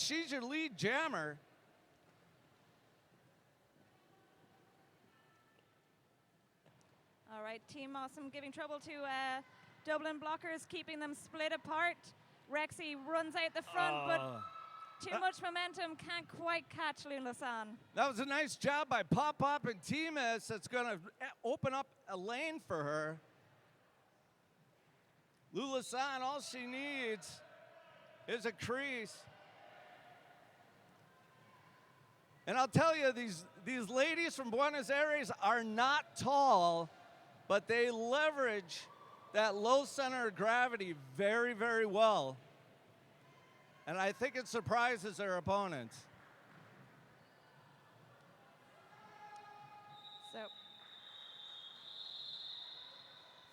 She's your lead jammer. right, Team Awesome giving trouble to Dublin blockers, keeping them split apart. Rexy runs out the front, but too much momentum, can't quite catch Lulasan. That was a nice job by Pop Pop and Timas. That's going to open up a lane for her. Lulasan, all she needs is a crease. And I'll tell you, these ladies from Buenos Aires are not tall, but they leverage that low center of gravity very, very well. And I think it surprises their opponents. So,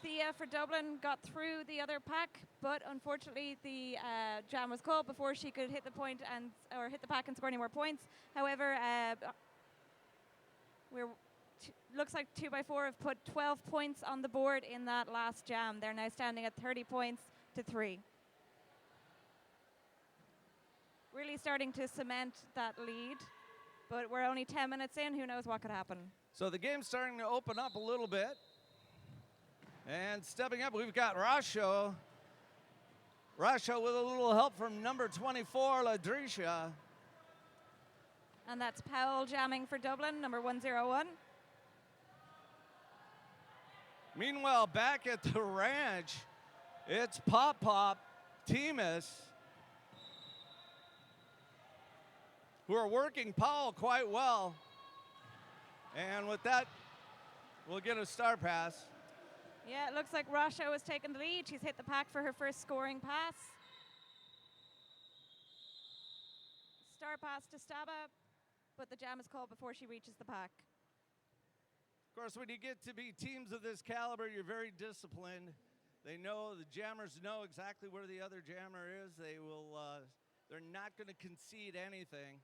Thea for Dublin got through the other pack, but unfortunately the jam was called before she could hit the point or hit the pack and score any more points. However, looks like 2x4 have put 12 points on the board in that last jam. They're now standing at 30 points to 3. Really starting to cement that lead, but we're only 10 minutes in. Who knows what could happen? So the game's starting to open up a little bit. And stepping up, we've got Rasho. Rasho with a little help from number 24, Ladrisha. And that's Powell jamming for Dublin, number 101. Meanwhile, back at the ranch, it's Pop Pop, Timas, who are working Powell quite well. And with that, we'll get a star pass. Yeah, it looks like Rasho has taken the lead. She's hit the pack for her first scoring pass. Star pass to Staba, but the jam is called before she reaches the pack. Of course, when you get to be teams of this caliber, you're very disciplined. They know, the jammers know exactly where the other jammer is. They will, they're not going to concede anything.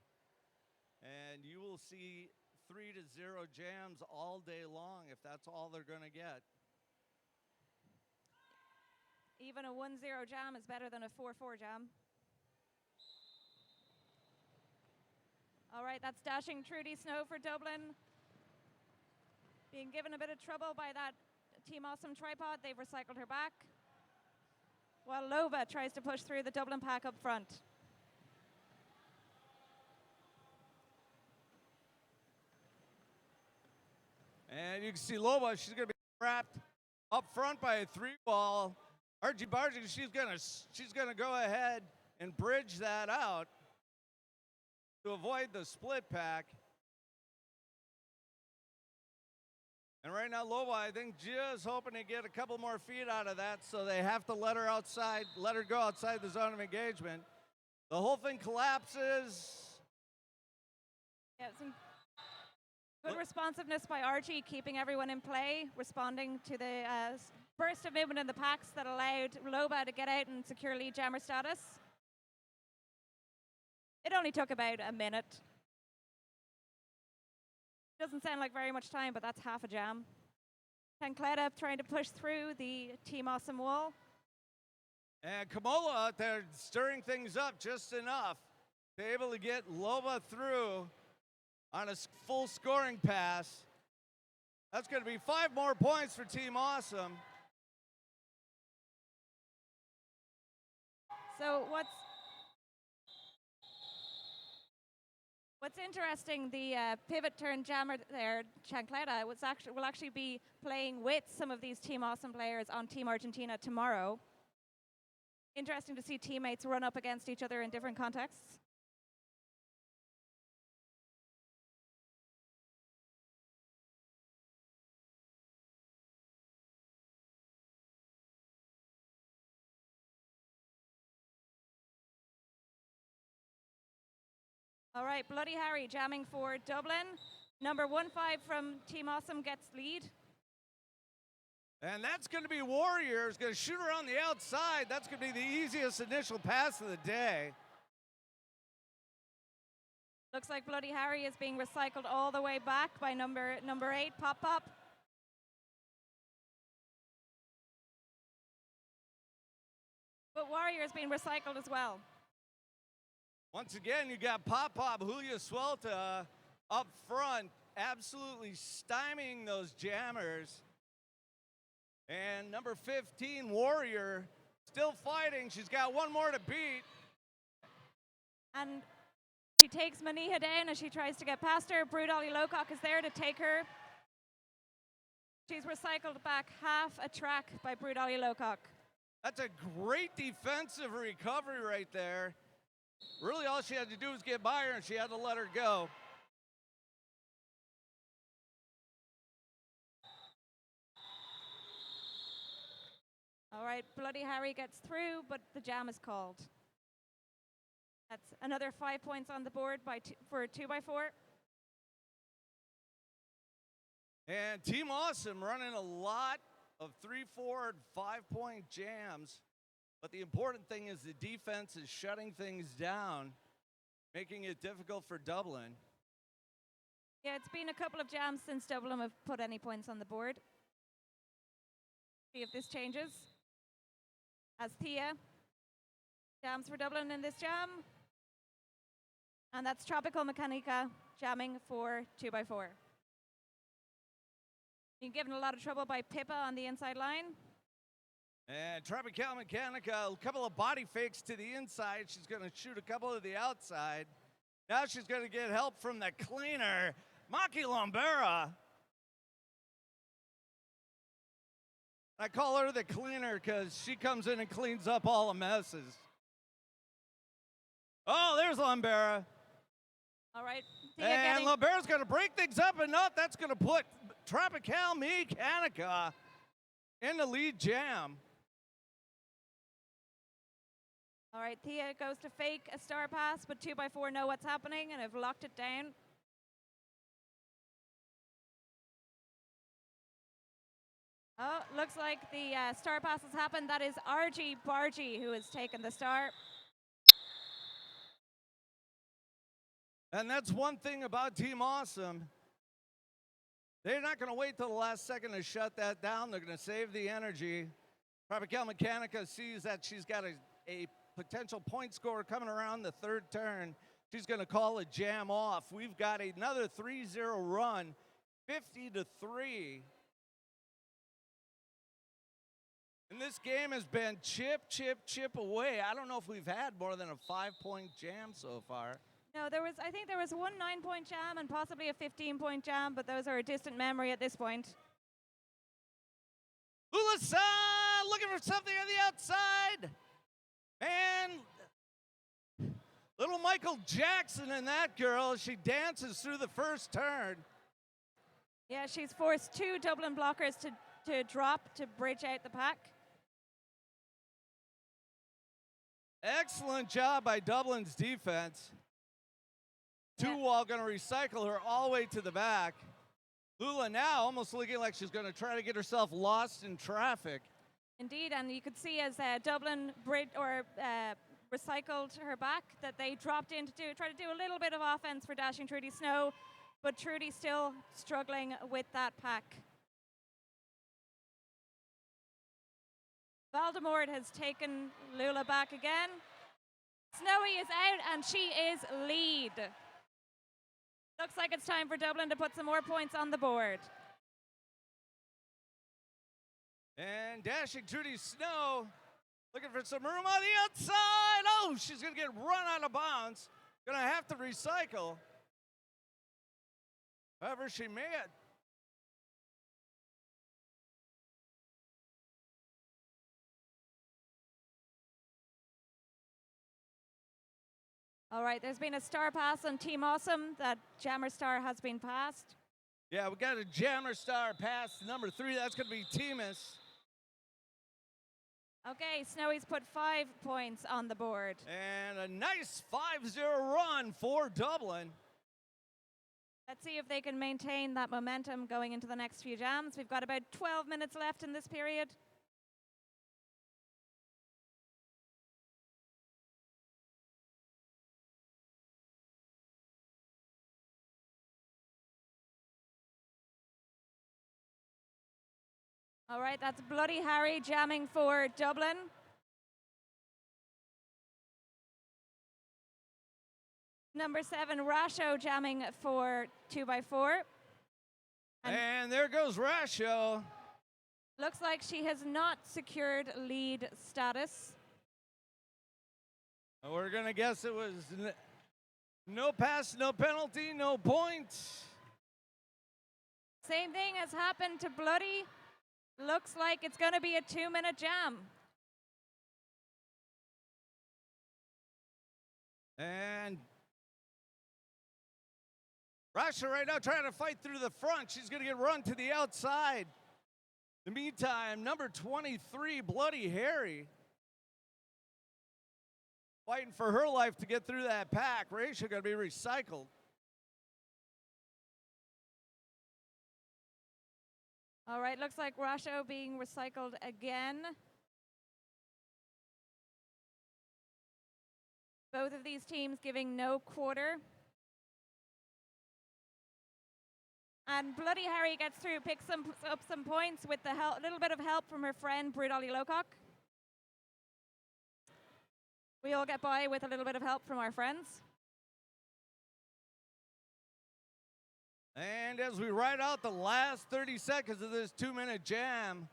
And you will see 3-0 jams all day long if that's all they're going to get. Even a 1-0 jam is better than a 4-4 jam. All right, that's dashing Trudy Snow for Dublin. Being given a bit of trouble by that Team Awesome tripod, they've recycled her back. While Lova tries to push through the Dublin pack up front. And you can see Lova, she's going to be wrapped up front by a 3-ball. Archie Bargy, she's gonna go ahead and bridge that out to avoid the split pack. And right now, Lova, I think, just hoping to get a couple more feet out of that, so they have to let her go outside the zone of engagement. The whole thing collapses. Yeah, some good responsiveness by Archie, keeping everyone in play, responding to the burst of movement in the packs that allowed Loba to get out and secure lead jammer status. It only took about a minute. Doesn't sound like very much time, but that's half a jam. Tancleta trying to push through the Team Awesome wall. And Kamola out there stirring things up just enough to be able to get Loba through on a full scoring pass. That's going to be 5 more points for Team Awesome. So what's interesting, the pivot turn jammer there, Chancleta, will actually be playing with some of these Team Awesome players on Team Argentina tomorrow. Interesting to see teammates run up against each other in different contexts. All right, Bloody Harry jamming for Dublin. Number 1-5 from Team Awesome gets lead. And that's going to be Warriors, going to shoot her on the outside. That's going to be the easiest initial pass of the day. Looks like Bloody Harry is being recycled all the way back by number 8, Pop Pop. But Warriors being recycled as well. Once again, you got Pop Pop, Julia Suelta up front, absolutely stymieing those jammers. And number 15, Warrior, still fighting. She's got one more to beat. And she takes Maniha down as she tries to get past her. Brood Ollie Locock is there to take her. She's recycled back half a track by Brood Ollie Locock. That's a great defensive recovery right there. Really, all she had to do was get by her, and she had to let her go. All right, Bloody Harry gets through, but the jam is called. That's another 5 points on the board for 2x4. And Team Awesome running a lot of 3, 4, and 5-point jams. But the important thing is the defense is shutting things down, making it difficult for Dublin. Yeah, it's been a couple of jams since Dublin have put any points on the board. See if this changes. As Thea jams for Dublin in this jam. And that's Tropical Mechanica jamming for 2x4. Being given a lot of trouble by Pippa on the inside line. And Tropical Mechanica, a couple of body fakes to the inside. She's going to shoot a couple to the outside. Now she's going to get help from the cleaner, Maki Lombera. I call her the cleaner because she comes in and cleans up all the messes. Oh, there's Lombera. All right. And Lombera's going to break things up, and not that's going to put Tropical Mechanica in the lead jam. All right, Thea goes to fake a star pass, but 2x4 know what's happening and have locked it down. Oh, looks like the star pass has happened. That is RG Bargy who has taken the star. And that's one thing about Team Awesome. They're not going to wait till the last second to shut that down. They're going to save the energy. Tropical Mechanica sees that she's got a potential point score coming around the third turn. She's going to call a jam off. We've got another 3-0 run, 50-3. And this game has been chip, chip, chip away. I don't know if we've had more than a 5-point jam so far. No, I think there was one 9-point jam and possibly a 15-point jam, but those are a distant memory at this point. Ulasa looking for something on the outside. And little Michael Jackson and that girl, she dances through the first turn. Yeah, she's forced 2 Dublin blockers to drop to bridge out the pack. Excellent job by Dublin's defense. Two-wall going to recycle her all the way to the back. Lula now almost looking like she's going to try to get herself lost in traffic. Indeed, and you could see as Dublin recycled her back that they dropped in to try to do a little bit of offense for Dashing Trudy Snow, but Trudy still struggling with that pack. Voldemort has taken Lula back again. Snowy is out and she is lead. Looks like it's time for Dublin to put some more points on the board. And Dashing Trudy Snow looking for some room on the outside. Oh, she's going to get run out of bounds. Going to have to recycle. However she may it. All right, there's been a star pass on Team Awesome. That jammer star has been passed. Yeah, we got a jammer star pass, number 3. That's going to be Teemus. Okay, Snowy's put 5 points on the board. And a nice 5-0 run for Dublin. Let's see if they can maintain that momentum going into the next few jams. We've got about 12 minutes left in this period. All right, that's Bloody Harry jamming for Dublin. Number 7, Rasho jamming for 2x4. And there goes Rasho. Looks like she has not secured lead status. We're going to guess it was no pass, no penalty, no points. Same thing has happened to Bloody. Looks like it's going to be a 2-minute jam. And Rasha right now trying to fight through the front. She's going to get run to the outside. In the meantime, number 23, Bloody Harry, fighting for her life to get through that pack. Rasha going to be recycled. All right, looks like Rasho being recycled again. Both of these teams giving no quarter. And Bloody Harry gets through, picks up some points with a little bit of help from her friend, Brudolly Locock. We all get by with a little bit of help from our friends. And as we ride out the last 30 seconds of this 2-minute jam,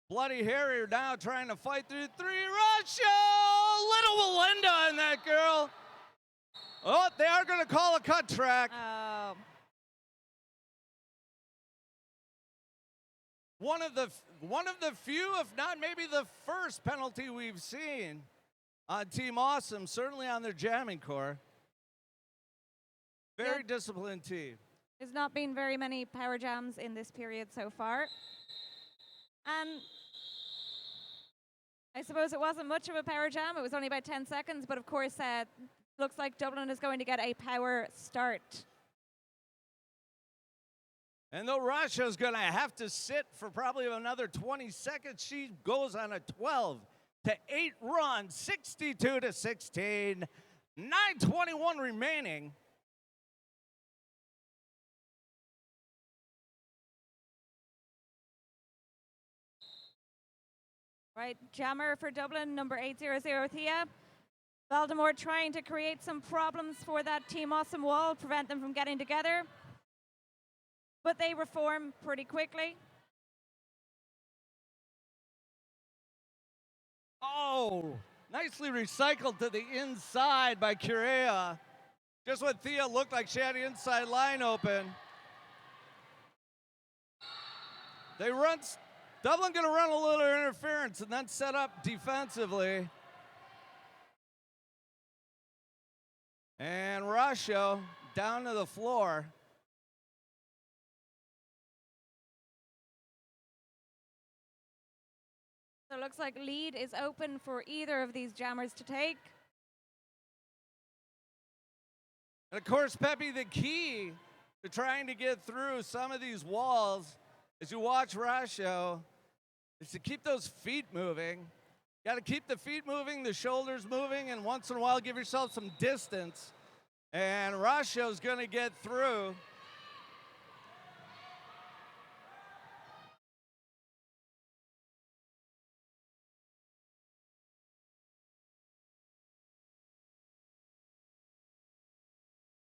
Bloody Harry now trying to fight through 3. Rasha! Little Melinda in that girl. Oh, they are going to call a cut track. Oh. One of the few, if not maybe the first penalty we've seen on Team Awesome, certainly on their jamming core. Very disciplined team. There's not been very many power jams in this period so far. And I suppose it wasn't much of a power jam. It was only about 10 seconds, but of course, looks like Dublin is going to get a power start. And though Rasha's going to have to sit for probably another 20 seconds, she goes on a 12-8 run, 62-16, 9:21 remaining. Right, jammer for Dublin, number 800 Thea. Baltimore trying to create some problems for that Team Awesome wall, prevent them from getting together. But they reform pretty quickly. Oh, nicely recycled to the inside by Curea. Just when Thea looked like she had the inside line open. Dublin going to run a little interference and then set up defensively. And Rasho down to the floor. So it looks like lead is open for either of these jammers to take. And of course, Pepe, the key to trying to get through some of these walls as you watch Rasho is to keep those feet moving. Got to keep the feet moving, the shoulders moving, and once in a while give yourself some distance. And Rasho's going to get through.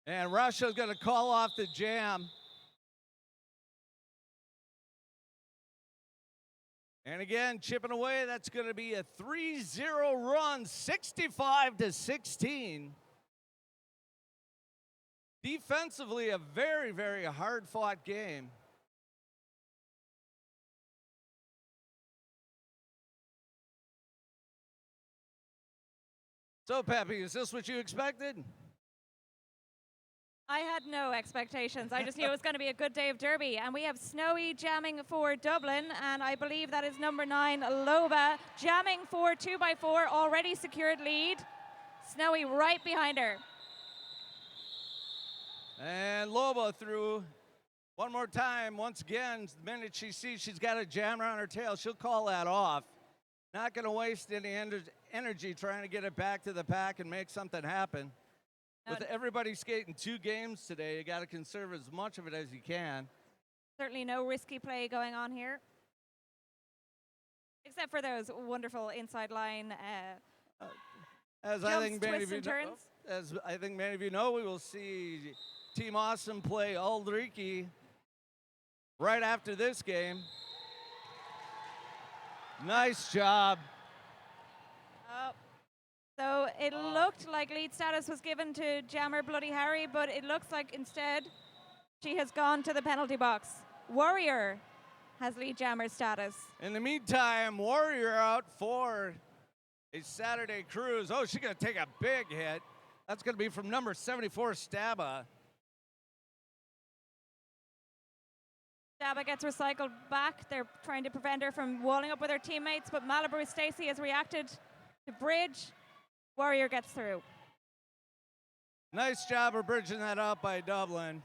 And Rasho's going to call off the jam. And again, chipping away, that's going to be a 3-0 run, 65-16. Defensively, a very, very hard-fought game. So, Pepe, is this what you expected? I had no expectations. I just knew it was going to be a good day of derby. And we have Snowy jamming for Dublin, and I believe that is number 9, Loba, jamming for 2x4, already secured lead. Snowy right behind her. And Loba through one more time. Once again, the minute she sees she's got a jammer on her tail, she'll call that off. Not going to waste any energy trying to get it back to the pack and make something happen. With everybody skating 2 games today, you got to conserve as much of it as you can. Certainly no risky play going on here. Except for those wonderful inside line as jumps, I think many twists, of you and know, turns. as I think many of you know, we will see Team Awesome play Aldriki right after this game. Nice job. Oh. So it looked like lead status was given to jammer Bloody Harry, but it looks like instead she has gone to the penalty box. Warrior has lead jammer status. In the meantime, Warrior out for a Saturday cruise. Oh, she's going to take a big hit. That's going to be from number 74, Staba. Staba gets recycled back. They're trying to prevent her from walling up with her teammates, but Malibu Stacy has reacted to bridge. Warrior gets through. Nice job of bridging that out by Dublin.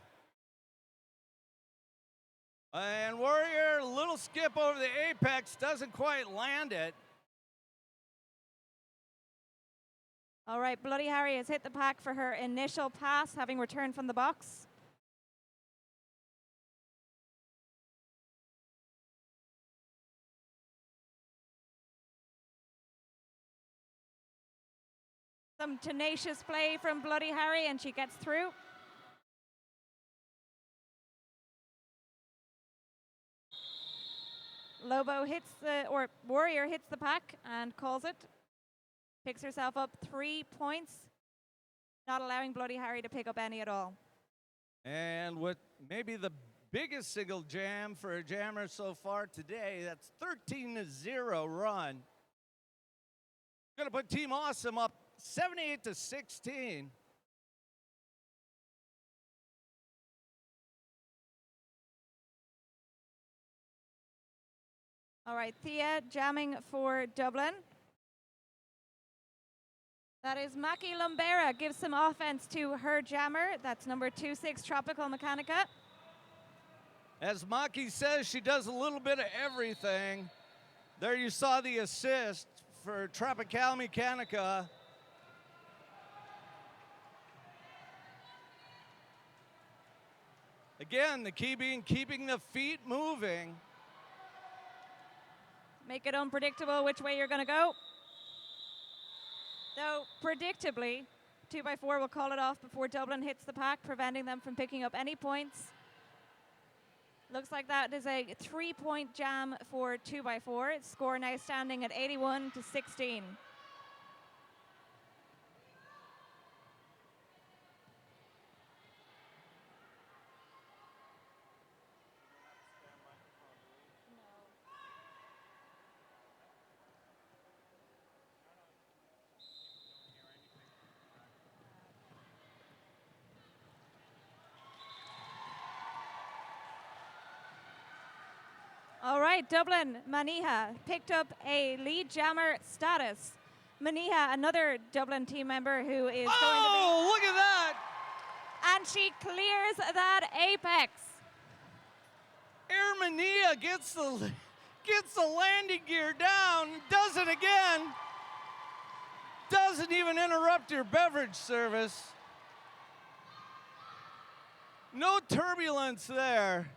And Warrior, a little skip over the apex, doesn't quite land it. All right, Bloody Harry has hit the pack for her initial pass, having returned from the box. Some tenacious play from Bloody Harry, and she gets through. Lobo hits or Warrior hits the pack and calls it. Picks herself up 3 points, not allowing Bloody Harry to pick up any at all. And with maybe the biggest single jam for a jammer so far today, that's 13-0 run. Going to put Team Awesome up 78-16. All right, Thea jamming for Dublin. That is Maki Lumbera, gives some offense to her jammer. That's number 26, Tropical Mechanica. As Maki says, she does a little bit of everything. There you saw the assist for Tropical Mechanica. Again, the key being keeping the feet moving. Make it unpredictable which way you're going to go. Though, predictably, 2x4 will call it off before Dublin hits the pack, preventing them from picking up any points. Looks like that is a 3-point jam for 2x4. Score now standing at 81-16. All right, Dublin, Maniha picked up a lead jammer status. Maniha, another Dublin team member who is going to be... Oh, look at that! And she clears that apex. Air Mania gets the landing gear down, does it again. Doesn't even interrupt your beverage service. No turbulence there.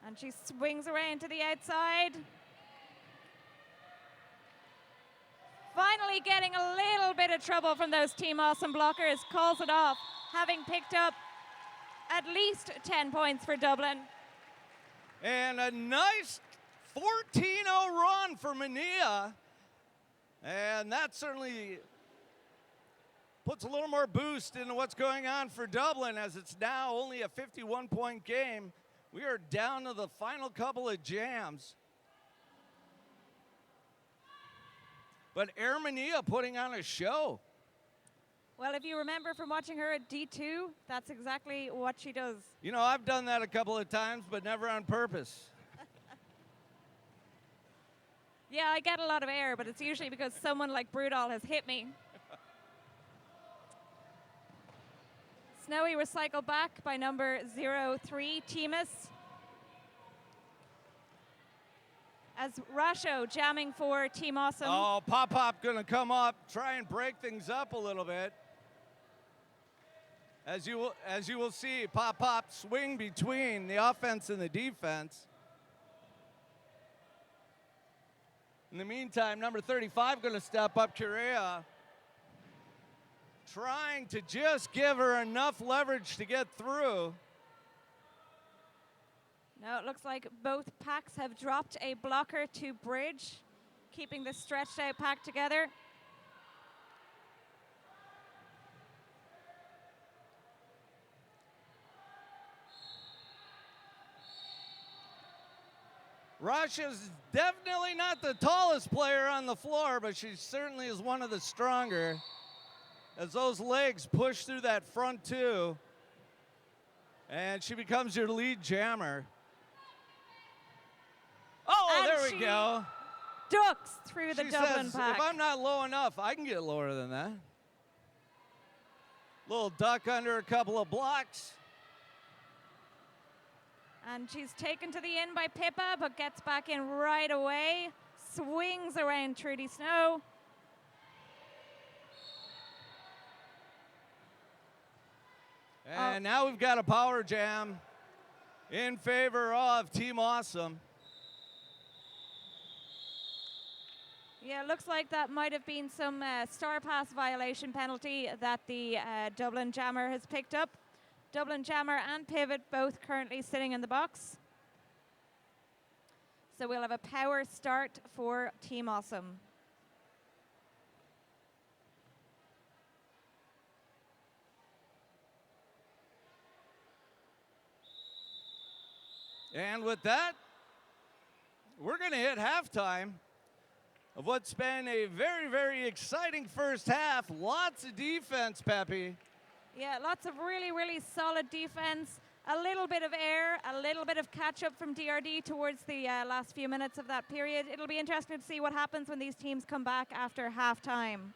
And she swings around to the outside. Finally getting a little bit of trouble from those Team Awesome blockers. Calls it off, having picked up at least 10 points for Dublin. And a nice 14-0 run for Mania. And that certainly puts a little more boost into what's going on for Dublin, as it's now only a 51-point game. We are down to the final couple of jams. But Air Mania putting on a show. Well, if you remember from watching her at D2, that's exactly what she does. You know, I've done that a couple of times, but never on purpose. Yeah, I get a lot of air, but it's usually because someone like Brudal has hit me. Snowy recycled back by number 03, Timus. As Rasho jamming for Team Awesome. Oh, Pop gonna come up, try and break things up a little bit. As you will see, Pop swing between the offense and the defense. In the meantime, number 35 gonna step up, Correa, trying to just give her enough leverage to get through. No, it looks like both packs have dropped a blocker to bridge, keeping the stretched out pack together. Rasha's definitely not the tallest player on the floor, but she certainly is one of the stronger. As those legs push through that front two, and she becomes your lead jammer. Oh, And there we she go. Ducks through the She Dublin says, pack. if I'm not low enough, I can get lower than that. Little duck under a couple of blocks. And she's taken to the in by Pippa, but gets back in right away. Swings around Trudy Snow. And now we've got a power jam in favor of Team Awesome. Yeah, it looks like that might have been some star pass violation penalty that the Dublin Jammer has picked up. Dublin Jammer and Pivot both currently sitting in the box. So we'll have a power start for Team Awesome. And with that, we're going to hit halftime of what's been a very, very exciting first half. Lots of defense, Peppy. Yeah, lots of really, really solid defense. A little bit of air, a little bit of catch-up from DRD towards the last few minutes of that period. It'll be interesting to see what happens when these teams come back after halftime.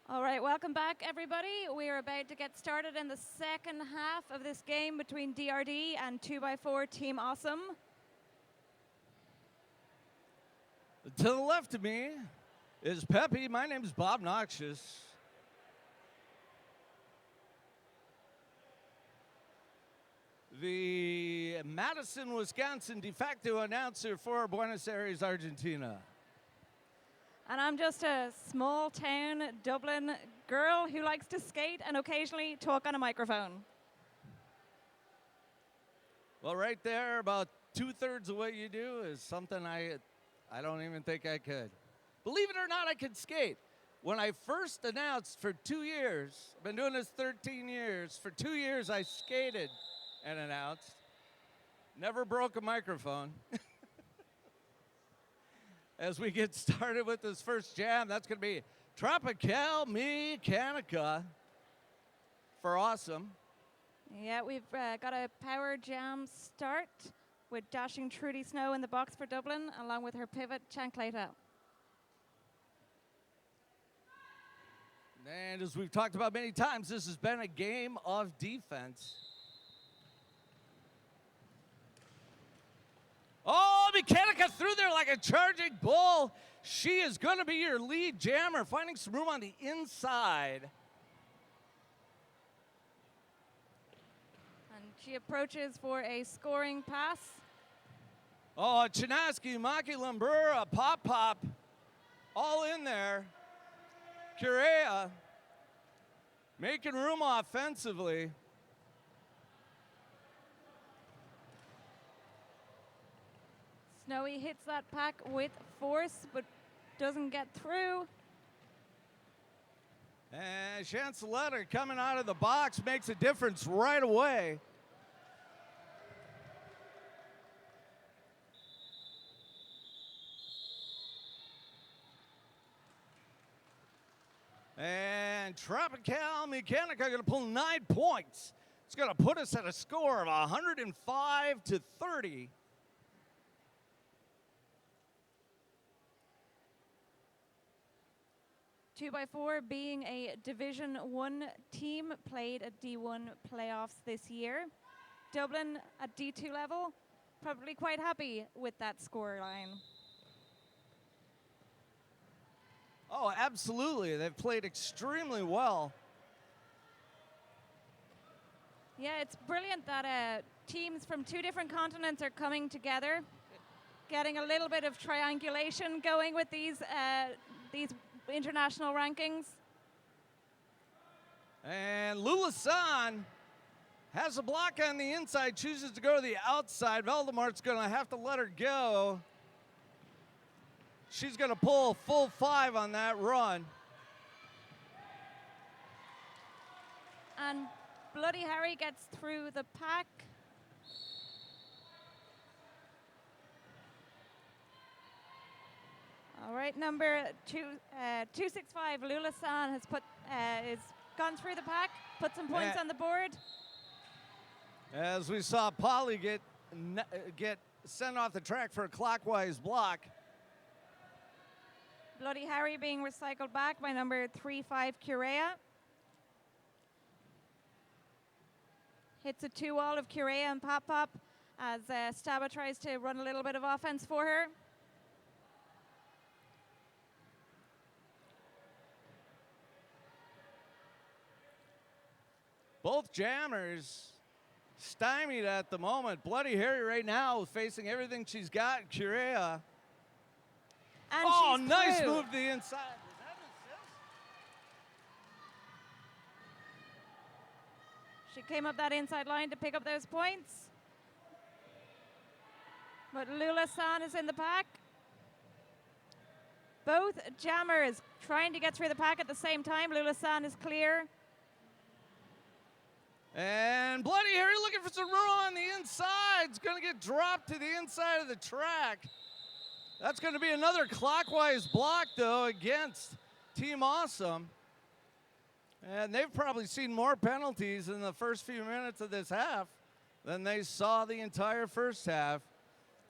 All right, welcome back, everybody. We are about to get started in the second half of this game between DRD and 2x4 Team Awesome. To the left of me is Peppy. My name is Bob Noxious. The Madison, Wisconsin de facto announcer for Buenos Aires, Argentina. And I'm just a small town Dublin girl who likes to skate and occasionally talk on a microphone. Well, right there, about 2/3 of what you do is something I don't even think I could. Believe it or not, I could skate. When I first announced for 2 years, I've been doing this 13 years, for 2 years I skated and announced. Never broke a microphone. As we get started with this first jam, that's going to be Tropical Mechanica for Awesome. Yeah, we've got a power jam start with dashing Trudy Snow in the box for Dublin, along with her pivot, Chancleta. And as we've talked about many times, this has been a game of defense. Oh, Mechanica through there like a charging bull. She is going to be your lead jammer, finding some room on the inside. And she approaches for a scoring pass. Oh, Chinaski, Maki Lumbura, Pop, all in there. Curea making room offensively. Snowy hits that pack with force, but doesn't get through. And Chanceletta coming out of the box makes a difference right away. And Tropical Mechanica going to pull 9 points. It's going to put us at a score of 105-30. Two by four being a Division 1 team, played at D1 playoffs this year. Dublin at D2 level, probably quite happy with that score line. Oh, absolutely. They've played extremely well. Yeah, it's brilliant that teams from 2 different continents are coming together, getting a little bit of triangulation going with these international rankings. And Lulasan Has a block on the inside, chooses to go to the outside. Valdemar's going to have to let her go. She's going to pull a full 5 on that run. And Bloody Harry gets through the pack. All right, number 265, Lula San has gone through the pack, put some points on the board. As we saw Polly get sent off the track for a clockwise block. Bloody Harry being recycled back by number 35, Curea. Hits a 2-all of Curea and Pop Pop as Staba tries to run a little bit of offense for her. Both jammers stymied at the moment. Bloody Harry right now facing everything she's got. Curea. And she's nice through. move to the inside. Was that an assist? She came up that inside line to pick up those points. But Lula San is in the pack. Both jammers trying to get through the pack at the same time. Lula San is clear. And Bloody Harry looking for some room on the inside. It's going to get dropped to the inside of the track. That's going to be another clockwise block, though, against Team OSOM. And they've probably seen more penalties in the first few minutes of this half than they saw the entire first half,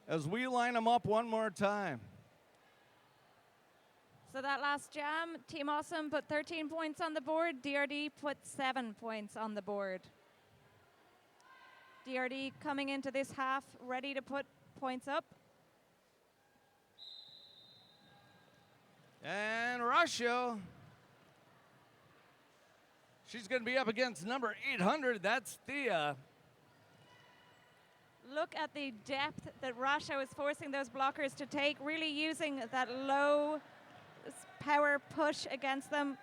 as we line them up one more time. So that last jam, Team OSOM put 13 points on the board. DRD put 7 points on the board. DRD coming into this half ready to put points up. And Russia, she's going to be up against number 800. That's Thea. Look at the depth that Rasha is forcing those blockers to take, really using that low power push against them.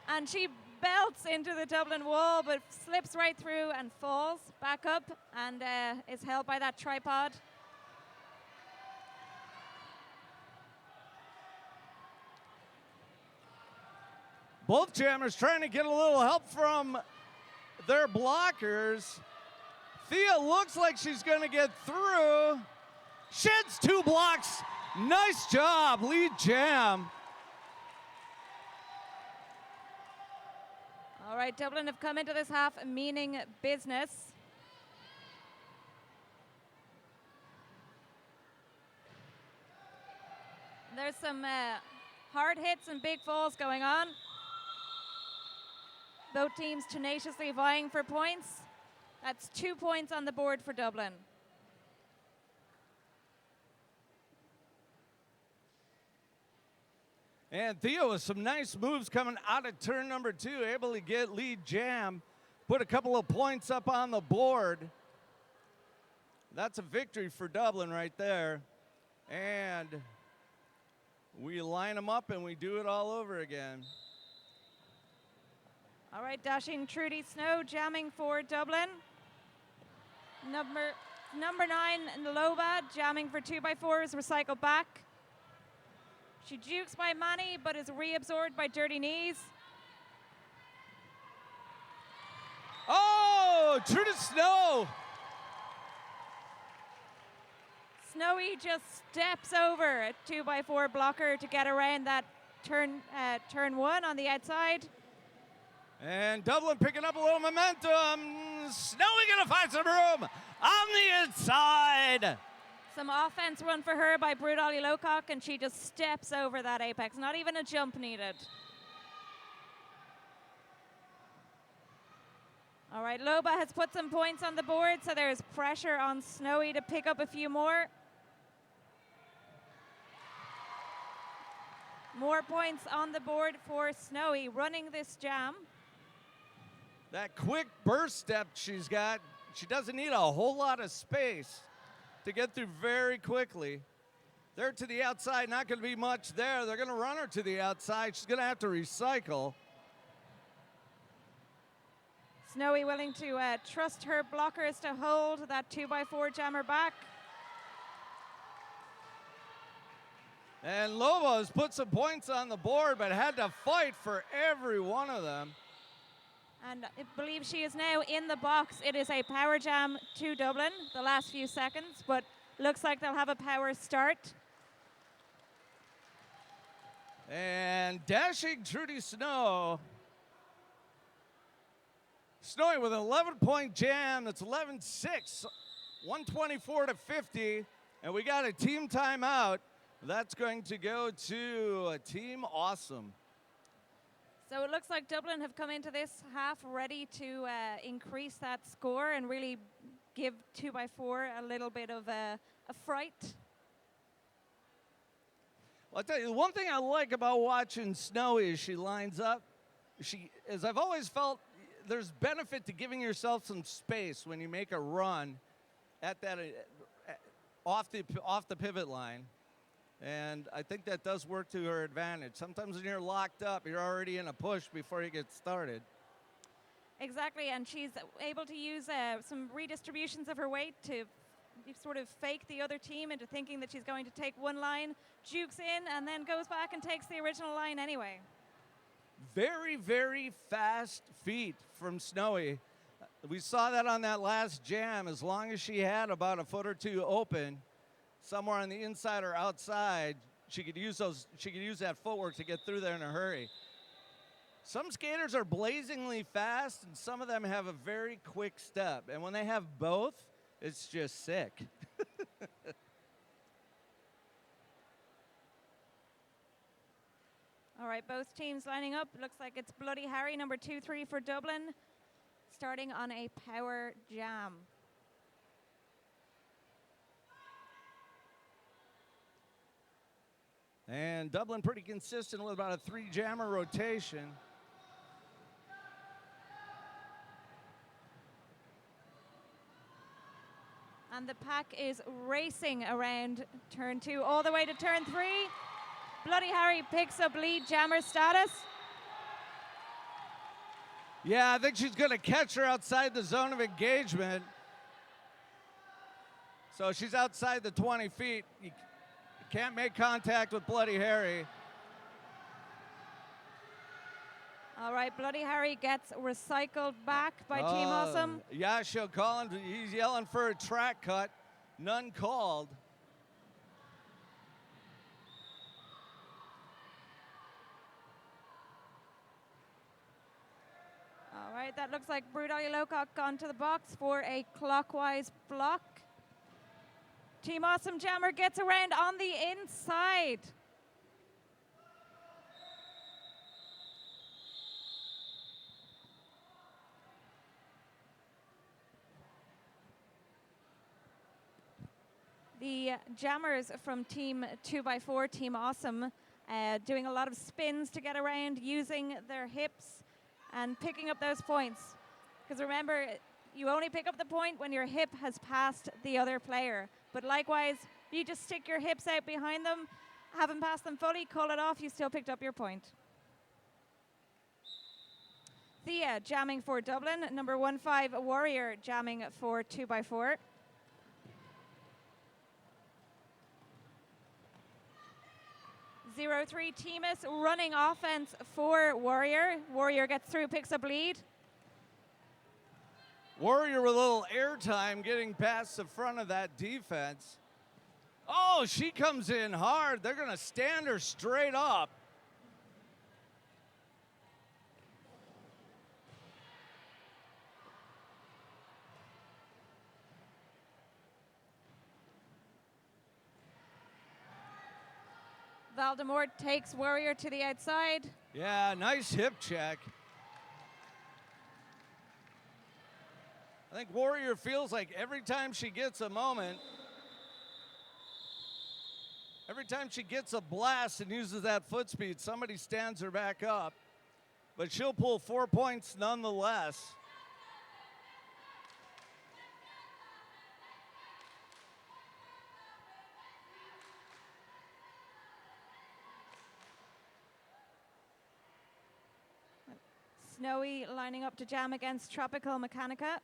And she belts into the Dublin wall, but slips right through and falls back up and is held by that tripod. Both jammers trying to get a little help from their blockers. Thea looks like she's going to get through. Sheds 2 blocks. Nice job, lead jam. All right, Dublin have come into this half meaning business. There's some hard hits and big falls going on. Both teams tenaciously vying for points. That's 2 points on the board for Dublin. And Theo with some nice moves coming out of turn number 2, able to get lead jam, put a couple of points up on the board. That's a victory for Dublin right there. And we line them up and we do it all over again. All right, dashing Trudy Snow jamming for Dublin. Number 9, Loba, jamming for 2x4 is recycled back. She jukes by Manny, but is reabsorbed by Dirty Knees. Oh, Trudy Snow. Snowy just steps over a 2x4 blocker to get around that turn 1 on the outside. And Dublin picking up a little momentum. Snowy gonna find some room on the inside. Some offense run for her by Brudali Locock, and she just steps over that apex. Not even a jump needed. All right, Loba has put some points on the board, so there's pressure on Snowy to pick up a few more. More points on the board for Snowy, running this jam. That quick burst step she's got, she doesn't need a whole lot of space to get through very quickly. They're to the outside, not going to be much there. They're going to run her to the outside. She's going to have to recycle. Snowy willing to trust her blockers to hold that 2x4 jammer back. And Lobos put some points on the board, but had to fight for every one of them. And I believe she is now in the box. It is a power jam to Dublin, the last few seconds, but looks like they'll have a power start. And dashing Trudy Snow. Snowy with an 11-point jam. That's 11-6, 124 to 50. And we got a team timeout. That's going to go to Team Awesome. So it looks like Dublin have come into this half ready to increase that score and really give 2x4 a little bit of a fright. Well, I'll tell you, one thing I like about watching Snowy is she lines up. As I've always felt, there's benefit to giving yourself some space when you make a run at that off the pivot line. And I think that does work to her advantage. Sometimes when you're locked up, you're already in a push before you get started. Exactly, and she's able to use some redistributions of her weight to sort of fake the other team into thinking that she's going to take one line, jukes in, and then goes back and takes the original line anyway. Very, very fast feet from Snowy. We saw that on that last jam. As long as she had about a foot or two open, somewhere on the inside or outside, she could use that footwork to get through there in a hurry. Some skaters are blazingly fast, and some of them have a very quick step. And when they have both, it's just sick. All right, both teams lining up. Looks like it's Bloody Harry, number 2-3 for Dublin, starting on a power jam. And Dublin pretty consistent with about a 3-jammer rotation. And the pack is racing around turn 2 all the way to turn 3. Bloody Harry picks up lead jammer status. Yeah, I think she's going to catch her outside the zone of engagement. So she's outside the 20 feet. You can't make contact with Bloody Harry. All right, Bloody Harry gets recycled back by Team Awesome. Yashio Collins, he's yelling for a track cut. None called. All right, that looks like Brudali Locock gone to the box for a clockwise block. Team Awesome jammer gets around on the inside. The jammers from Team 2x4, Team Awesome, doing a lot of spins to get around, using their hips and picking up those points. Because remember, you only pick up the point when your hip has passed the other player. But likewise, you just stick your hips out behind them, haven't passed them fully, call it off, you still picked up your point. Thea jamming for Dublin, number 1-5 Warrior jamming for 2x4. Zero 3 Temis running offense for Warrior. Warrior gets through, picks up lead. Warrior with a little airtime getting past the front of that defense. Oh, she comes in hard. They're going to stand her straight up. Valdemort takes Warrior to the outside. Yeah, nice hip check. I think Warrior feels like every time she gets a moment, every time she gets a blast and uses that foot speed, somebody stands her back up. But she'll pull 4 points nonetheless. Snowy lining up to jam against Tropical Mechanica.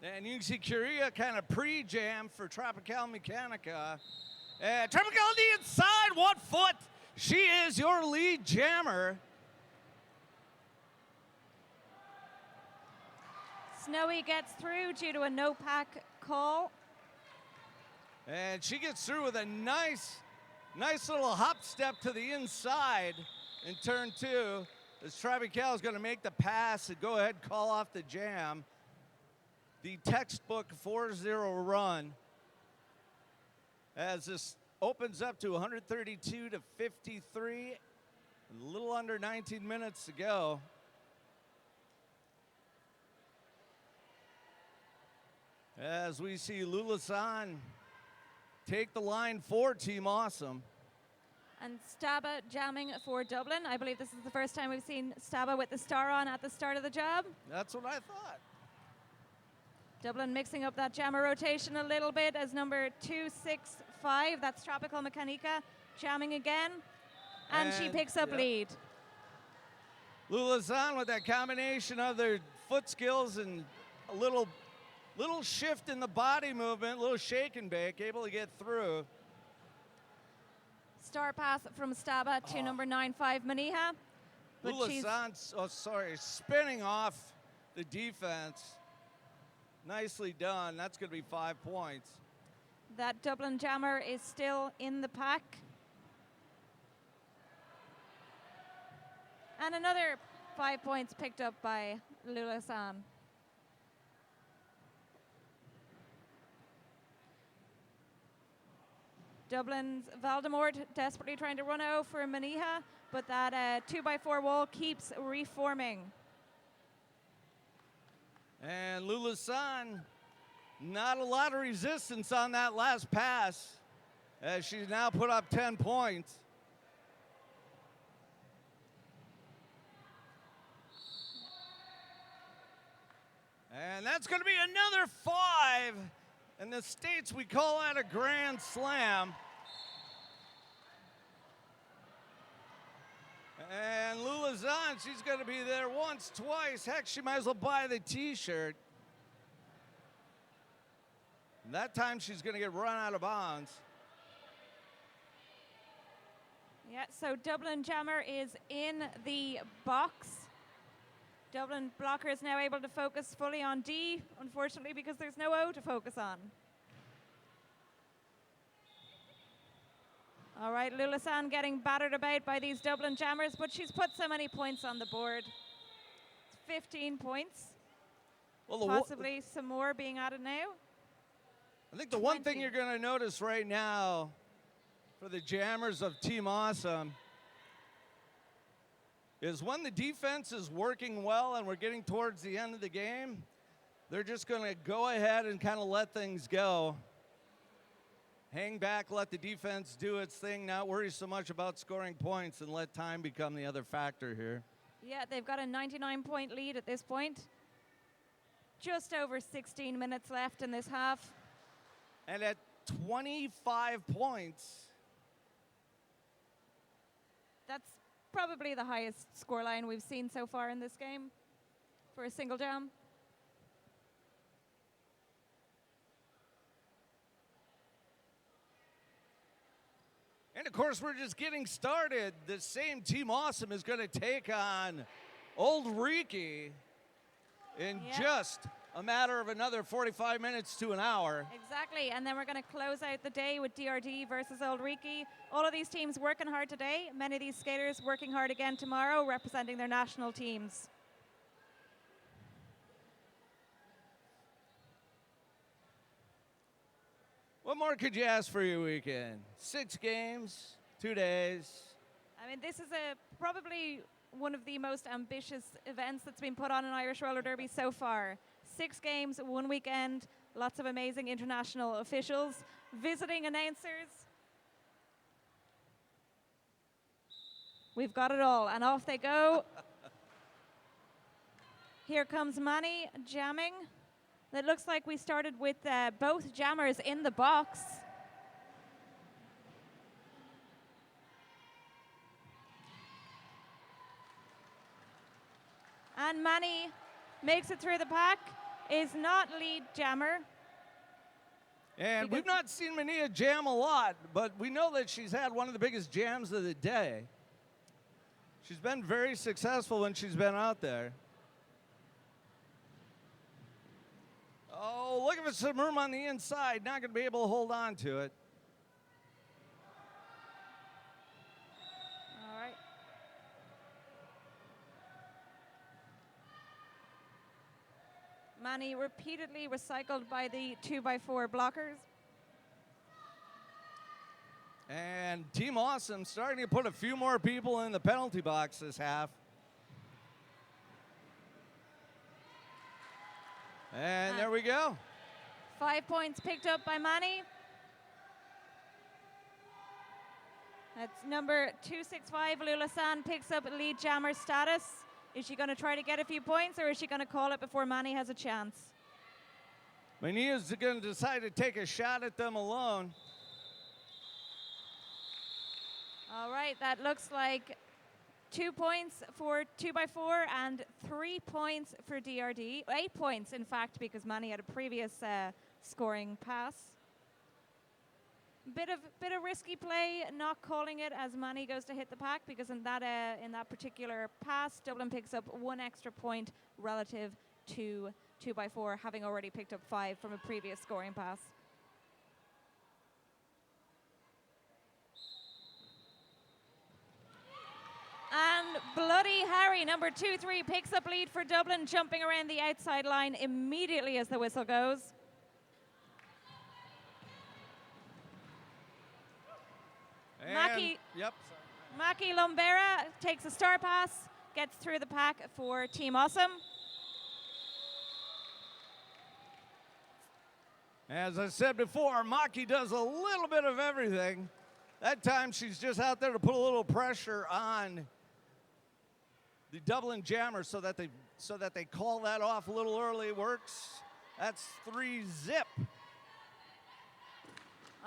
And you can see Curia kind of pre-jam for Tropical Mechanica. And Tropical on the inside, 1 foot. She is your lead jammer. Snowy gets through due to a no-pack call. And she gets through with a nice little hop step to the inside in turn 2. As Tropical is going to make the pass and go ahead and call off the jam. The textbook 4-0 run as this opens up to 132 to 53, a little under 19 minutes to go. As we see Lulasan take the line for Team Awesome. And Staba jamming for Dublin. I believe this is the first time we've seen Staba with the star on at the start of the job. That's what I thought. Dublin mixing up that jammer rotation a little bit as number 265, that's Tropical Mechanica, jamming again. And she picks up lead. Lulasan with that combination of their foot skills and a little shift in the body movement, a little shake and bake, able to get through. Star pass from Staba to number 95, Maniha. Lulasan, spinning off the defense. Nicely done. That's going to be 5 points. That Dublin jammer is still in the pack. And another 5 points picked up by Lulasan. Dublin's Valdemort desperately trying to run out for Maniha, but that 2x4 wall keeps reforming. And Lulasan, not a lot of resistance on that last pass, as she's now put up 10 points. And that's going to be another 5. In the States, we call that a grand slam. And Lulasan, she's going to be there once, twice. Heck, she might as well buy the T-shirt. That time, she's going to get run out of bounds. Yeah, so Dublin jammer is in the box. Dublin blocker is now able to focus fully on D, unfortunately, because there's no O to focus on. All right, Lulasan getting battered about by these Dublin jammers, but she's put so many points on the board. It's 15 points. Well, possibly some more being added now. I think the one thing you're going to notice right now for the jammers of Team Awesome is when the defense is working well and we're getting towards the end of the game, they're just going to go ahead and kind of let things go. Hang back, let the defense do its thing, not worry so much about scoring points and let time become the other factor here. Yeah, they've got a 99-point lead at this point. Just over 16 minutes left in this half. And at 25 points. That's probably the highest scoreline we've seen so far in this game for a single jam. And of course, we're just getting started. The same Team Awesome is going to take on Old Riki in just a matter of another 45 minutes to an hour. Exactly, and then we're going to close out the day with DRD versus Old Riki. All of these teams working hard today. Many of these skaters working hard again tomorrow, representing their national teams. What more could you ask for your weekend? 6 games, 2 days. I mean, this is probably one of the most ambitious events that's been put on in Irish Roller Derby so far. 6 games, 1 weekend, lots of amazing international officials, visiting announcers. We've got it all, and off they go. Here comes Manny jamming. It looks like we started with both jammers in the box. And Manny makes it through the pack, is not lead jammer. And we've not seen Mania jam a lot, but we know that she's had one of the biggest jams of the day. She's been very successful when she's been out there. Oh, look at some room on the inside. Not going to be able to hold on to it. All right. Manny repeatedly recycled by the 2x4 blockers. And Team OSOM starting to put a few more people in the penalty box this half. And there we go. 5 points picked up by Manny. That's number 265, Lula San, picks up lead jammer status. Is she going to try to get a few points, or is she going to call it before Manny has a chance? Mania's going to decide to take a shot at them alone. All right, that looks like 2 points for 2x4 and 3 points for DRD. 8 points, in fact, because Manny had a previous scoring pass. Bit of risky play, not calling it as Manny goes to hit the pack, because in that particular pass, Dublin picks up 1 extra point relative to 2x4, having already picked up 5 from a previous scoring pass. And Bloody Harry, number 2-3, picks up lead for Dublin, jumping around the outside line immediately as the whistle goes. Maki Lombera takes a star pass, gets through the pack for Team OSOM. As I said before, Maki does a little bit of everything. That time she's just out there to put a little pressure on the Dublin jammer so that they call that off a little early. Works. That's 3-zip.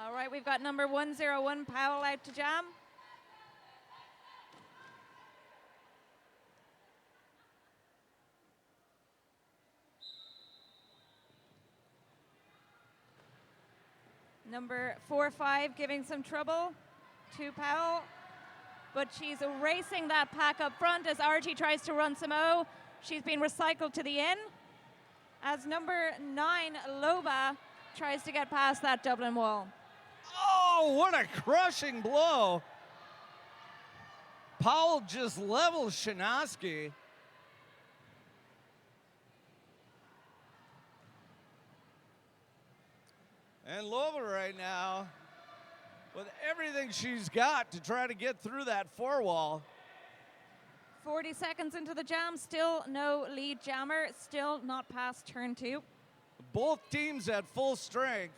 All right, we've got number 101, Powell, out to jam. Number 4-5 giving some trouble to Powell, but she's racing that pack up front as RG tries to run some O. She's been recycled to the in as number 9, Loba, tries to get past that Dublin wall. Oh, what a crushing blow. Powell just levels Shinoski. And Loba right now, with everything she's got to try to get through that 4-wall. 40 seconds into the jam, still no lead jammer, still not past turn 2. Both teams at full strength.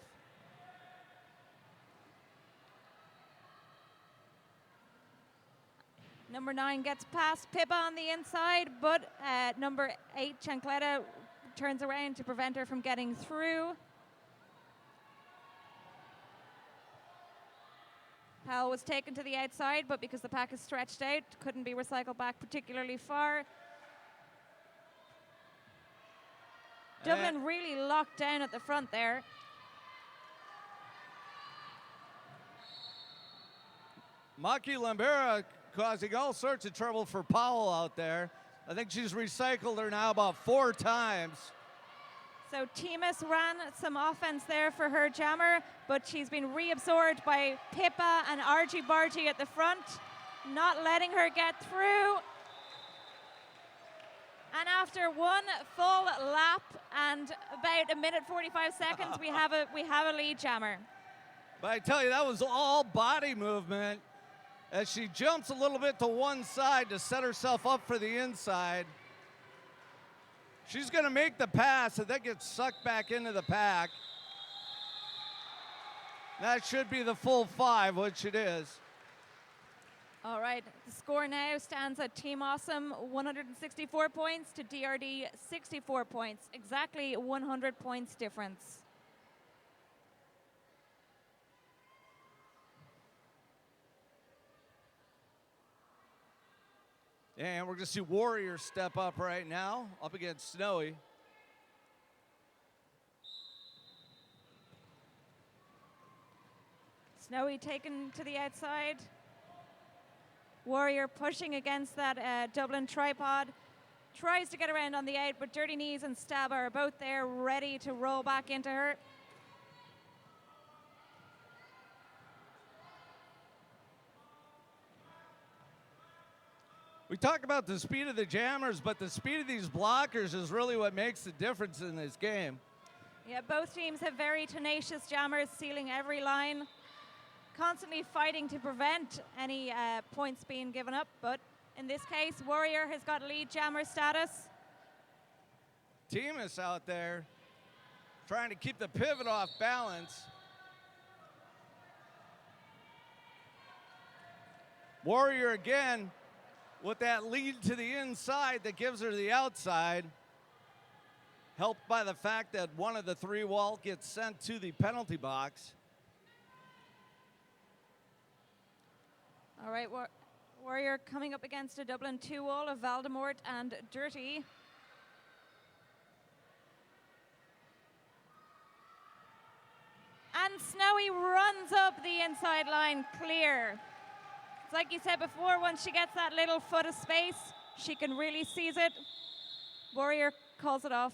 Number 9 gets past Pippa on the inside, but number 8, Chancletta, turns around to prevent her from getting through. Powell was taken to the outside, but because the pack is stretched out, couldn't be recycled back particularly far. Dublin really locked down at the front there. Maki Lambera causing all sorts of trouble for Powell out there. I think she's recycled her now about 4 times. So Timus ran some offense there for her jammer, but she's been reabsorbed by Pippa and Argy Bargy at the front, not letting her get through. And after 1 full lap and about 1:45 seconds, we have a lead jammer. But I tell you, that was all body movement as she jumps a little bit to one side to set herself up for the inside. She's going to make the pass and then get sucked back into the pack. That should be the full 5, which it is. All right, the score now stands at Team OSOM 164 points to DRD 64 points, exactly 100 points difference. And we're going to see Warrior step up right now, up against Snowy. Snowy taken to the outside. Warrior pushing against that Dublin tripod. Tries to get around on the out, but Dirty Knees and Stab are both there ready to roll back into her. We talk about the speed of the jammers, but the speed of these blockers is really what makes the difference in this game. Yeah, both teams have very tenacious jammers, sealing every line. Constantly fighting to prevent any points being given up, but in this case, Warrior has got lead jammer status. Teamus out there trying to keep the pivot off balance. Warrior again with that lead to the inside that gives her the outside. Helped by the fact that one of the three wall gets sent to the penalty box. All right, Warrior coming up against a Dublin 2 wall of Valdemort and Dirty. And Snowy runs up the inside line clear. It's like you said before, once she gets that little foot of space, she can really seize it. Warrior calls it off.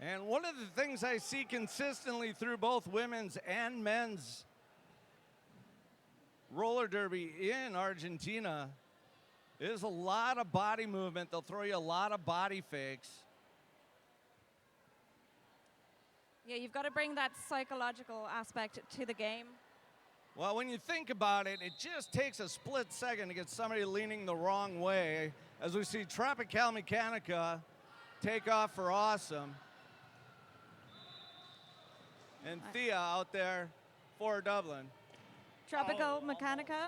And one of the things I see consistently through both women's and men's roller derby in Argentina is a lot of body movement. They'll throw you a lot of body fakes. Yeah, you've got to bring that psychological aspect to the game. Well, when you think about it, it just takes a split second to get somebody leaning the wrong way. As we see Tropical Mechanica take off for OSOM. And Thea out there for Dublin. Tropical Mechanica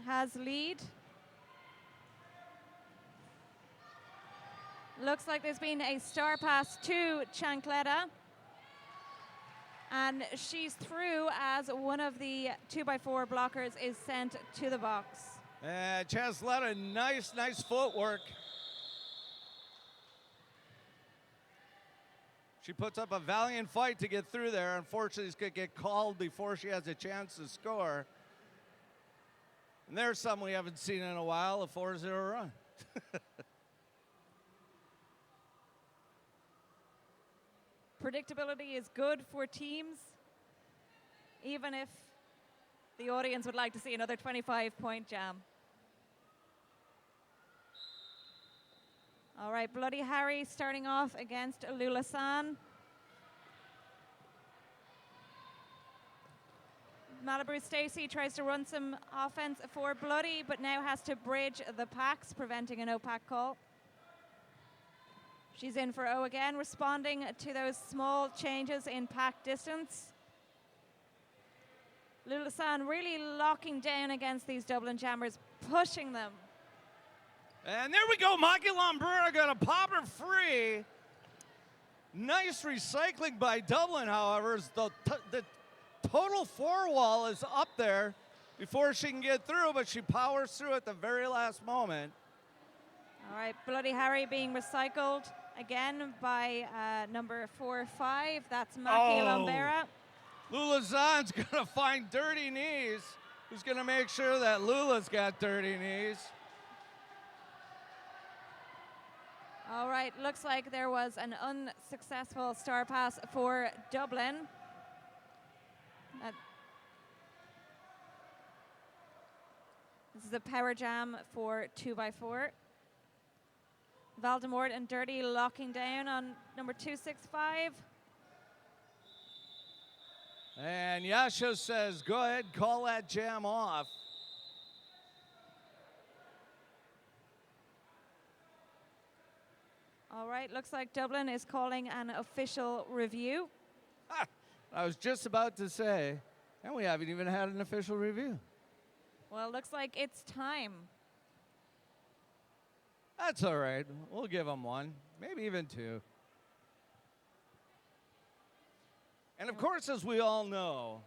has lead. Looks like there's been a star pass to Chancleta. And she's through as one of the 2x4 blockers is sent to the box. Chancleta, nice footwork. She puts up a valiant fight to get through there. Unfortunately, she's going to get called before she has a chance to score. And there's something we haven't seen in a while, a 4-0 run. Predictability is good for teams, even if the audience would like to see another 25-point jam. All right, Bloody Harry starting off against Lulasan. Malibu Stacy tries to run some offense for Bloody, but now has to bridge the packs, preventing an opaque call. She's in for O again, responding to those small changes in pack distance. Lulasan really locking down against these Dublin jammers, pushing them. And there we go, Maki Lombrera got a popper free. Nice recycling by Dublin, however. The total four wall is up there before she can get through, but she powers through at the very last moment. All right, Bloody Harry being recycled again by number 4-5. That's Maki Lombrera. Lulasan's gonna find Dirty Knees, who's gonna make sure that Lula's got dirty knees. All right, looks like there was an unsuccessful star pass for Dublin. This is a power jam for 2x4. Valdemort and Dirty locking down on number 265. And Yasha says, go ahead, call that jam off. All right, looks like Dublin is calling an official review. I was just about to say, and we haven't even had an official review. Well, looks like it's time. That's all right. We'll give them one, maybe even two. And of course, as we all know,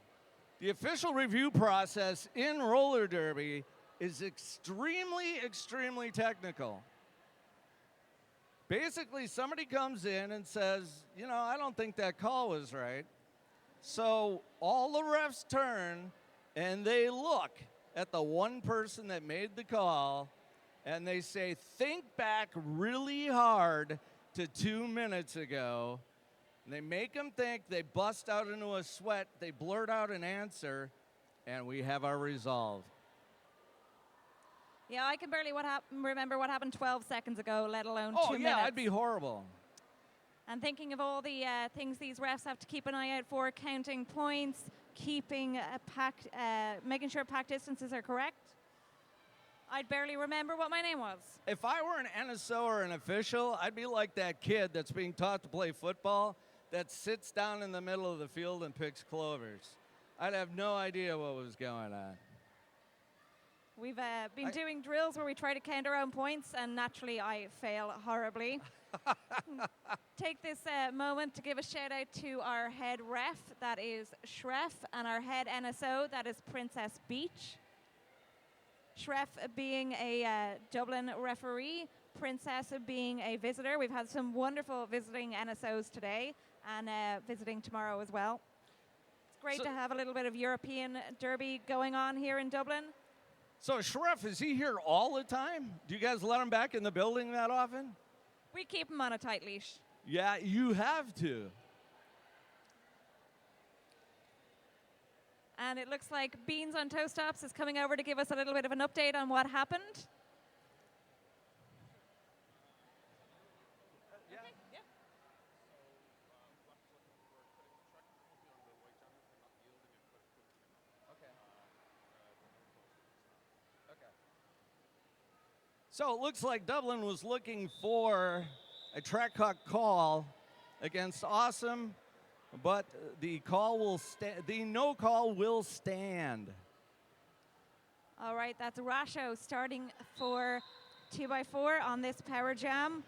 The official review process in roller derby is extremely, extremely technical. Basically, somebody comes in and says, you know, I don't think that call was right. So all the refs turn and they look at the one person that made the call and they say, think back really hard to 2 minutes ago. And they make them think, they bust out into a sweat, they blurt out an answer, and we have our resolve. Yeah, I can barely remember what happened 12 seconds ago, let alone 2 minutes. Oh, yeah, I'd be horrible. And thinking of all the things these refs have to keep an eye out for, counting points, keeping making sure pack distances are correct. I'd barely remember what my name was. If I were an NSO or an official, I'd be like that kid that's being taught to play football that sits down in the middle of the field and picks clovers. I'd have no idea what was going on. We've been doing drills where we try to count our own points, and naturally I fail horribly. Take this moment to give a shout out to our head ref, that is Shref, and our head NSO, that is Princess Beach. Shref being a Dublin referee, Princess being a visitor. We've had some wonderful visiting NSOs today and visiting tomorrow as well. It's great to have a little bit of European derby going on here in Dublin. So Shref, is he here all the time? Do you guys let him back in the building that often? We keep him on a tight leash. Yeah, you have to. And it looks like Beans on Toe Stops is coming over to give us a little bit of an update on what happened. Yeah. Okay, yeah. So it looks like Dublin was looking for a track hawk call against OSOM, but the call will the no call will stand. All right, that's Rasho starting for 2x4 on this power jam.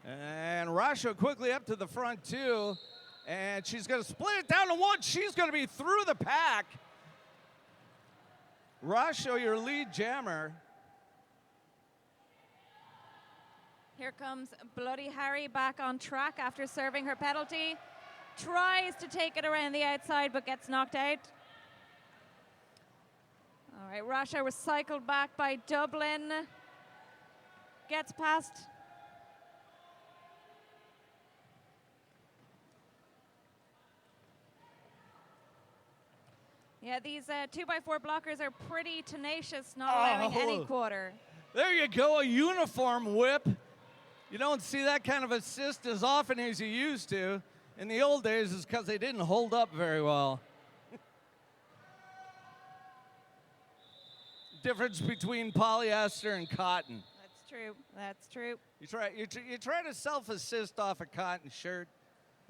And Rasho quickly up to the front too, and she's going to split it down to one. She's going to be through the pack. Rasho, your lead jammer. Here comes Bloody Harry back on track after serving her penalty. Tries to take it around the outside, but gets knocked out. All right, Rasha was cycled back by Dublin. Gets past. Yeah, these 2x4 blockers are pretty tenacious, not allowing any quarter. There you go, a uniform whip. You don't see that kind of assist as often as you used to. In the old days, it's because they didn't hold up very well. Difference between polyester and cotton. That's true. That's true. You try to self-assist off a cotton shirt.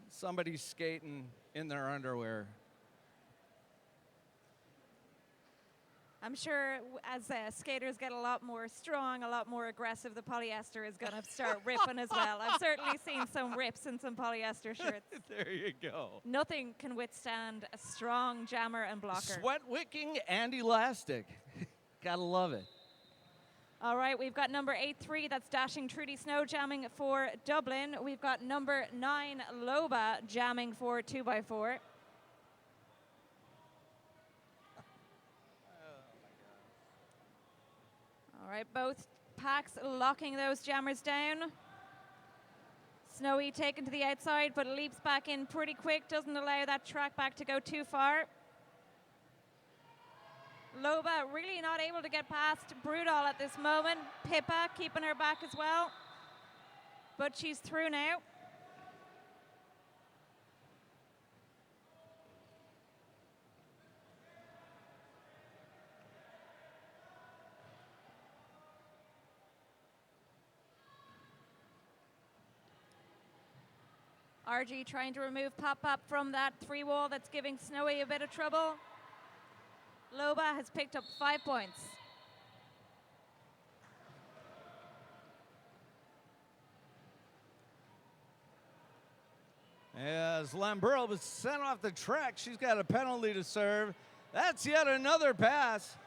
Somebody's skating in their underwear. I'm sure as skaters get a lot more strong, a lot more aggressive, the polyester is going to start ripping as well. I've certainly seen some rips in some polyester shirts. There you go. Nothing can withstand a strong jammer and blocker. Sweat wicking and elastic. Gotta love it. All right, we've got number 8-3, that's Dashing Trudy Snow jamming for Dublin. We've got number 9, Loba, jamming for 2x4. All right, both packs locking those jammers down. Snowy taken to the outside, but leaps back in pretty quick, doesn't allow that track back to go too far. Loba really not able to get past Brudal at this moment. Pippa keeping her back as well, but she's through now. RG trying to remove Pop-Pop from that 3-wall that's giving Snowy a bit of trouble. Loba has picked up 5 points. As Lamberl was sent off the track, she's got a penalty to serve. That's yet another pass.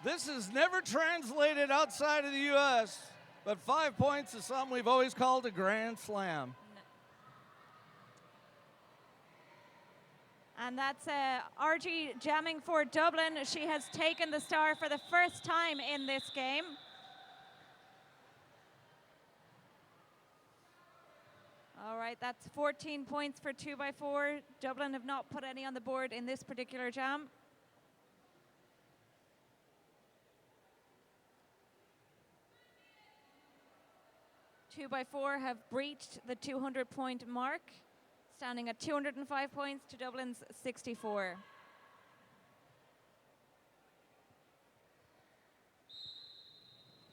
This is never translated outside of the U.S., but 5 points is something we've always called a grand slam. And that's RG jamming for Dublin. She has taken the star for the first time in this game. All right, that's 14 points for 2x4. Dublin have not put any on the board in this particular jam. Two by four have breached the 200-point mark, standing at 205 points to Dublin's 64.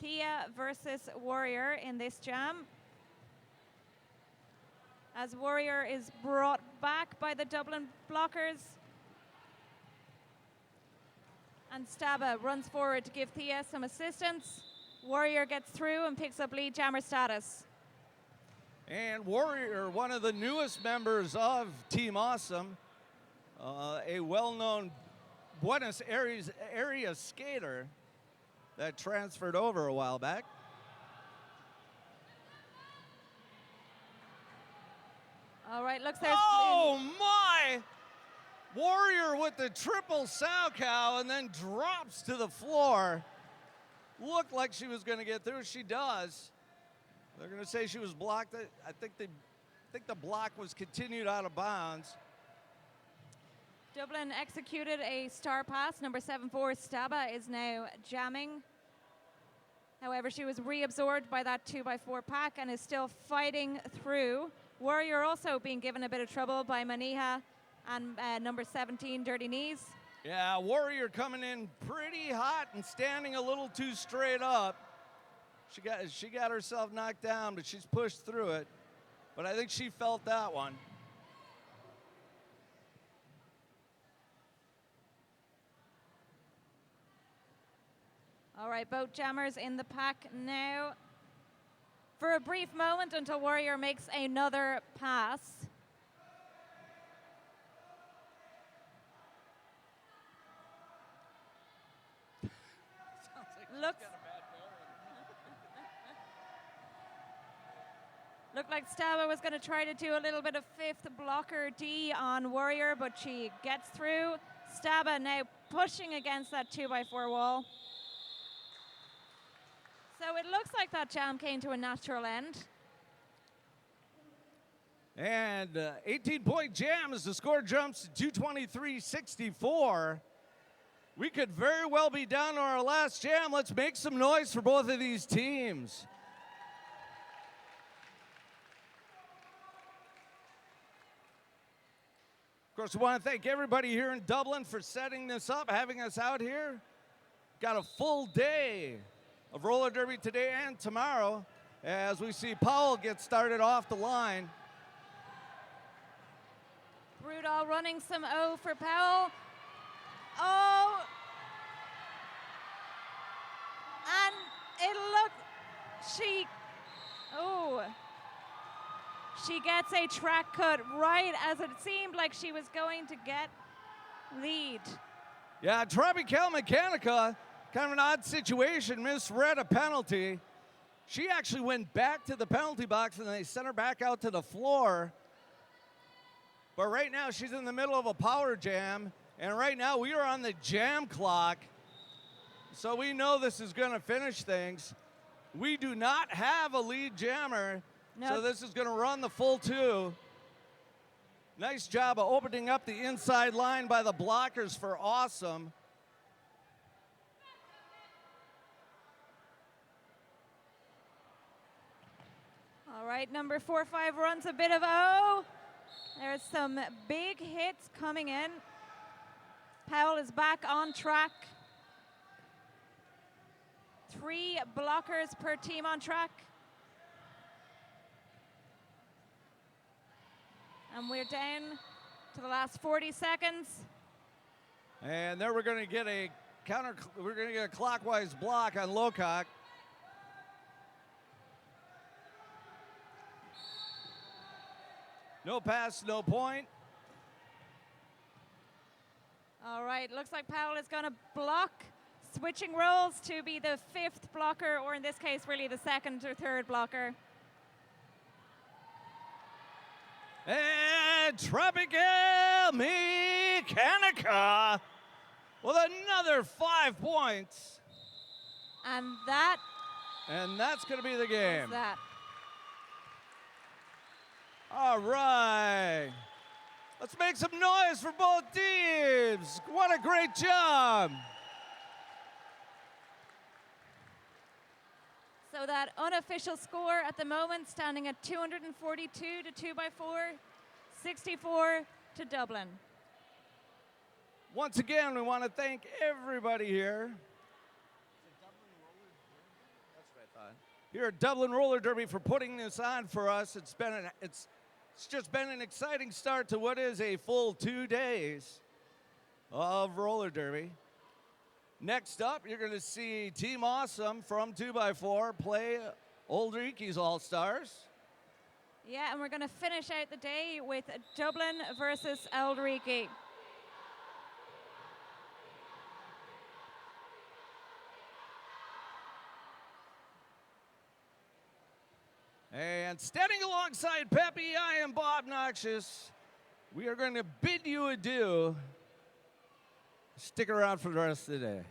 Thea versus Warrior in this jam. As Warrior is brought back by the Dublin blockers. And Staba runs forward to give Thea some assistance. Warrior gets through and picks up lead jammer status. And Warrior, one of the newest members of Team OSOM, a well-known Buenos Aires area skater that transferred over a while back. All right, looks there's... Oh, my! Warrior with the triple sow cow and then drops to the floor. Looked like she was going to get through. She does. They're going to say she was blocked. I think the block was continued out of bounds. Dublin executed a star pass. Number 7-4, Staba, is now jamming. However, she was reabsorbed by that 2x4 pack and is still fighting through. Warrior also being given a bit of trouble by Maniha and number 17, Dirty Knees. Yeah, Warrior coming in pretty hot and standing a little too straight up. She got herself knocked down, but she's pushed through it. But I think she felt that one. All right, both jammers in the pack now. For a brief moment until Warrior makes another pass. Looked like Staba was going to try to do a little bit of fifth blocker D on Warrior, but she gets through. Staba now pushing against that 2x4 wall. So it looks like that jam came to a natural end. And 18-point jam as the score jumps to 223-64. We could very well be down to our last jam. Let's make some noise for both of these teams. Of course, we want to thank everybody here in Dublin for setting this up, having us out here. Got a full day of roller derby today and tomorrow as we see Powell get started off the line. Rudall running some O for Powell. Oh! And it looked, she gets a track cut right as it seemed like she was going to get lead. Yeah, Tropical Mechanica, kind of an odd situation, misread a penalty. She actually went back to the penalty box and they sent her back out to the floor. But right now she's in the middle of a power jam, and right now we are on the jam clock. So we know this is going to finish things. We do not have a lead jammer. Nope. So this is going to run the full two. Nice job of opening up the inside line by the blockers for OSOM. All right, number 4-5 runs a bit of O. There's some big hits coming in. Powell is back on track. 3 blockers per team on track. And we're down to the last 40 seconds. And there we're going to get a we're going to get a clockwise block on Lowcock. No pass, no point. All right, looks like Powell is going to block, switching roles to be the fifth blocker, or in this case, really the second or third blocker. And Tropical Mechanica with another 5 points. And that's going to be the game. that. All right. Let's make some noise for both teams. What a great job. So that unofficial score at the moment standing at 242 to 2x4, 64 to Dublin. Once again, we want to thank everybody here. Here at Dublin Roller Derby for putting this on for us. It's just been an exciting start to what is a full 2 days of roller derby. Next up, you're going to see Team Awesome from 2x4 play Old Reeky's All-Stars. Yeah, and we're going to finish out the day with Dublin versus Eldreeky. And standing alongside Peppy, I am Bob Noxious. We are going to bid you adieu. Stick around for the rest of the day.